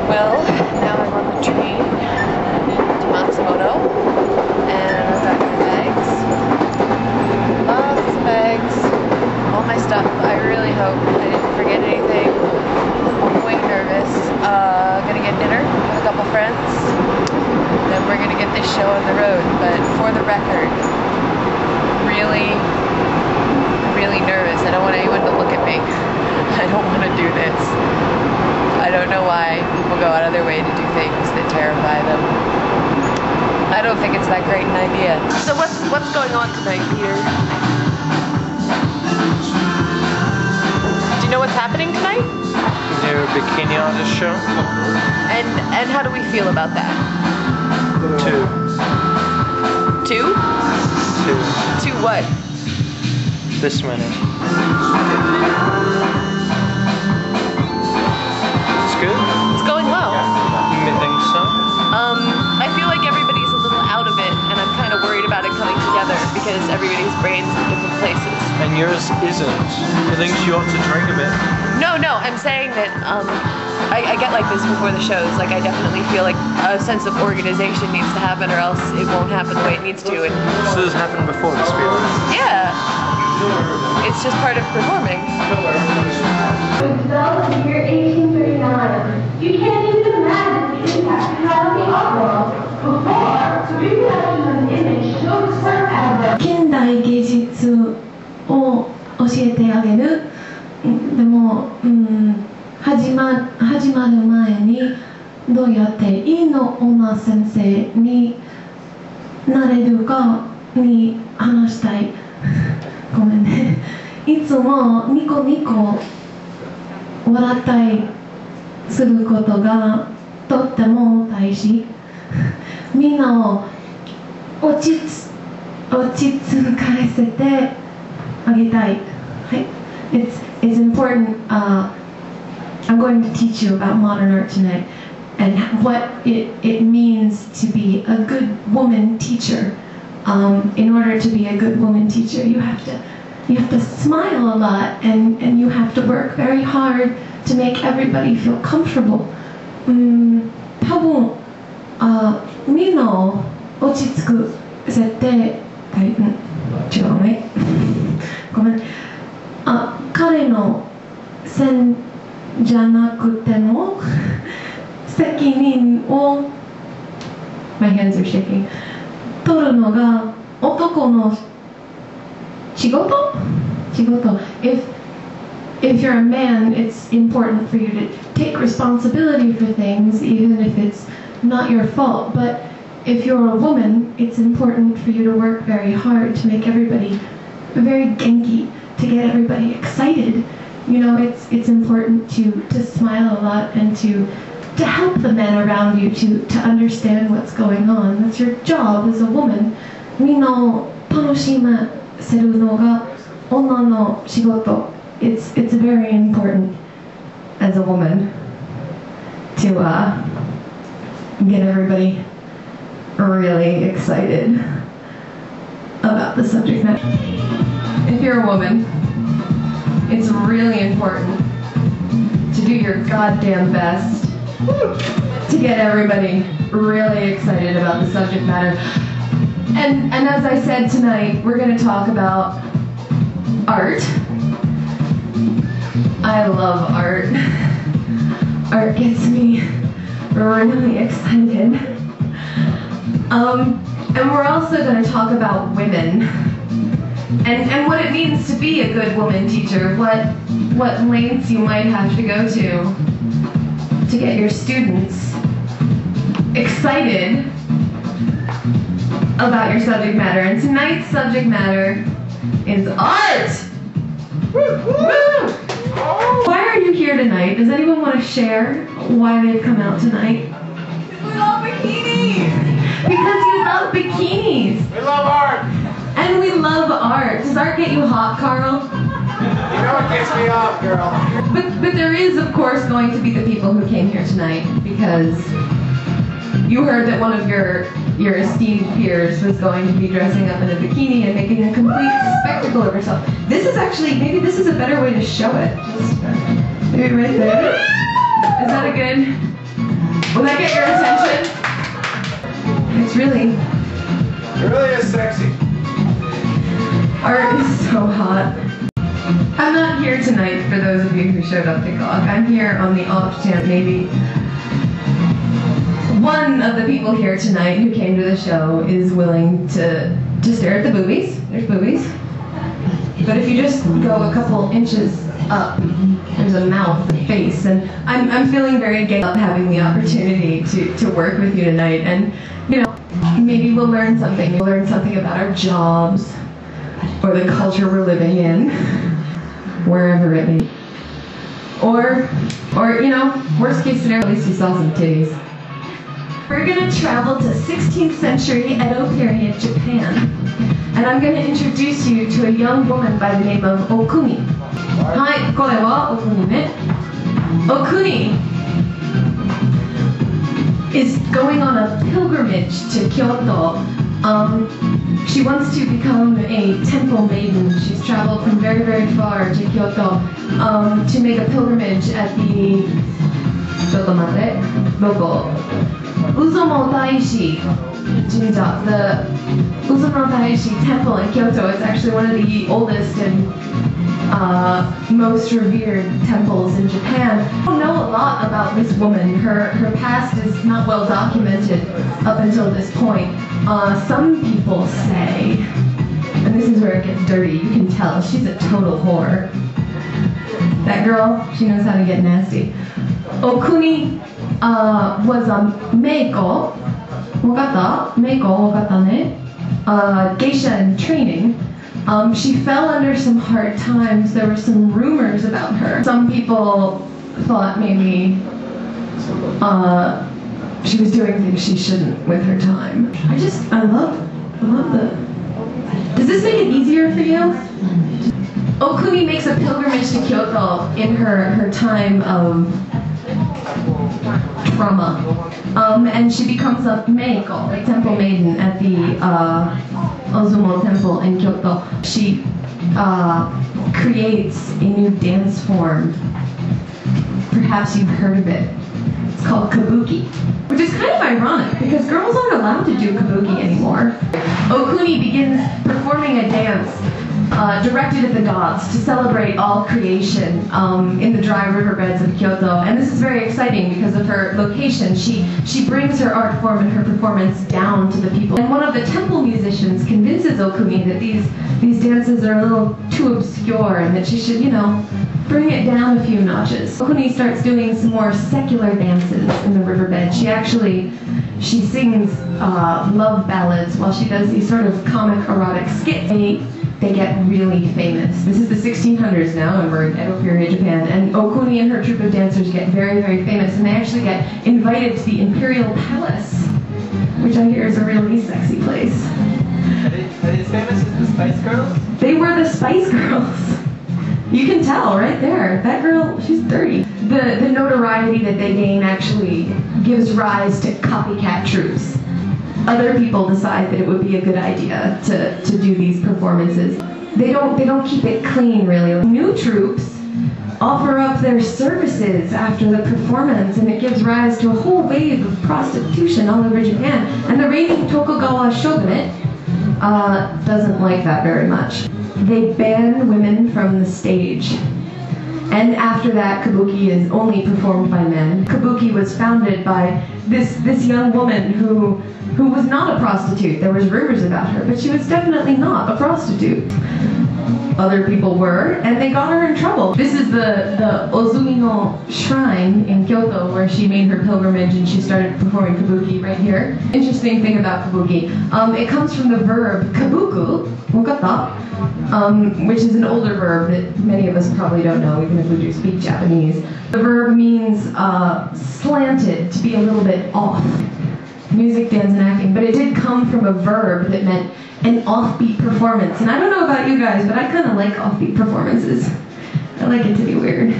Well, now I'm on the train to Matsumoto, and I've got my bags. Lots of bags. All my stuff. I really hope I didn't forget anything. I'm way nervous. Gonna get dinner with a couple friends. Then we're gonna get this show on the road. But for the record, really nervous. I don't want anyone to look at me. I don't want to do this. I don't know why people go out of their way to do things that terrify them. I don't think it's that great an idea. So what's going on tonight, Peter? Do you know what's happening tonight? Their Bikini Artist show. And how do we feel about that? 2. 2? 2 what? This many. It's good? It's going well. You think so? I feel like everybody's a little out of it, and I'm kind of worried about it coming together because everybody's brains in different places. And yours isn't. I think you ought to drink a bit. No, I'm saying that I get like this before the shows. Like I definitely feel like a sense of organization needs to happen, or else it won't happen the way it needs to. And so this happened before this feeling? Yeah, it's just part of performing. Developed in the year 1839. You can't even imagine the impact it had on the art world. Before, the reproduction of an image showed forever. 現代芸術を教えてあげる。でも、始まる前にどうやっていいの女先生になれるかに話したい。ごめんね。いつもニコニコ笑ったりすることがとっても大事。みんなを落ち着かせてあげたい。はい。It's important. I'm going to teach you about modern art tonight and what it means to be a good woman teacher. In order to be a good woman teacher, you have to smile a lot and you have to work very hard to make everybody feel comfortable. 多分みんなを落ち着く設定違うねごめん彼のせいじゃなくても責任を My hands are shaking 取るのが男の仕事 If you're a man, it's important for you to take responsibility for things, even if it's not your fault. But if you're a woman, it's important for you to work very hard to make everybody very genki, to get everybody excited. You know, it's important to smile a lot and to help the men around you to understand what's going on. That's your job as a woman. みんなを楽しませるのが女の仕事。It's very important as a woman to get everybody really excited about the subject matter. If you're a woman, it's really important to do your goddamn best to get everybody really excited about the subject matter. And as I said tonight, we're going to talk about art. I love art. Art gets me really excited. And we're also going to talk about women and what it means to be a good woman teacher, what lengths you might have to go to get your students excited about your subject matter. And tonight's subject matter is art! Woo! Why are you here tonight? Does anyone want to share why they've come out tonight? We love bikinis! Because you love bikinis! We love art! And we love art. Does art get you hot, Carl? You know it gets me off, girl. But there is, of course, going to be the people who came here tonight because you heard that one of your esteemed peers was going to be dressing up in a bikini and making a complete spectacle of herself. This is actually, maybe this is a better way to show it. Just maybe right there. Is that a good? Will that get your attention? It's really. It really is sexy. Art is so hot. I'm not here tonight for those of you who showed up to gawk. I'm here on the off chance maybe one of the people here tonight who came to the show is willing to stare at the boobies. There's boobies. But if you just go a couple inches up, there's a mouth and face. And I'm feeling very gay up having the opportunity to work with you tonight. And, you know, maybe we'll learn something. We'll learn something about our jobs or the culture we're living in, wherever it may be. Or, you know, worst case scenario, at least you saw some titties. We're going to travel to 16th century Edo period Japan. And I'm going to introduce you to a young woman by the name of Okuni. Hi, これは Okuni ね。Okuni is going on a pilgrimage to Kyoto. She wants to become a temple maiden. She's traveled from very, very far to Kyoto to make a pilgrimage at the Uzumo Daishi Jinja, the Uzumo Daishi temple in Kyoto. It's actually one of the oldest and most revered temples in Japan. I don't know a lot about this woman. Her past is not well documented up until this point. Some people say, and this is where it gets dirty, you can tell, she's a total whore. That girl, she knows how to get nasty. Okuni was a meiko, geisha in training. She fell under some hard times. There were some rumors about her. Some people thought maybe she was doing things she shouldn't with her time. I love the. Does this make it easier for you? Okuni makes a pilgrimage to Kyoto in her time of trauma. And she becomes a meiko, a temple maiden at the Ozumo Temple in Kyoto. She creates a new dance form. Perhaps you've heard of it. It's called kabuki, which is kind of ironic because girls aren't allowed to do kabuki anymore. Okuni begins performing a dance directed at the gods to celebrate all creation in the dry riverbeds of Kyoto. And this is very exciting because of her location. She brings her art form and her performance down to the people. And one of the temple musicians convinces Okuni that these dances are a little too obscure and that she should, you know, bring it down a few notches. Okuni starts doing some more secular dances in the riverbed. She sings love ballads while she does these sort of comic erotic skits. They get really famous. This is the 1600s now, and we're in Edo period Japan, and Okuni and her troupe of dancers get very, very famous, and they actually get invited to the Imperial Palace, which I hear is a really sexy place. Are they as famous as the Spice Girls? They were the Spice Girls. You can tell right there. That girl, she's dirty. The notoriety that they gain actually gives rise to copycat troupes. Other people decide that it would be a good idea to do these performances. They don't keep it clean, really. New troupes offer up their services after the performance, and it gives rise to a whole wave of prostitution all over Japan. And the reigning Tokugawa shogunate doesn't like that very much. They ban women from the stage. And after that, kabuki is only performed by men. Kabuki was founded by this young woman who was not a prostitute. There was rumors about her, but she was definitely not a prostitute. Other people were, and they got her in trouble. This is the Ozumino Shrine in Kyoto where she made her pilgrimage and she started performing kabuki right here. Interesting thing about kabuki. It comes from the verb kabuku, wakata, which is an older verb that many of us probably don't know, even if we do speak Japanese. The verb means slanted, to be a little bit off. Music, dance, and acting, but it did come from a verb that meant an offbeat performance. And I don't know about you guys, but I kind of like offbeat performances. I like it to be weird.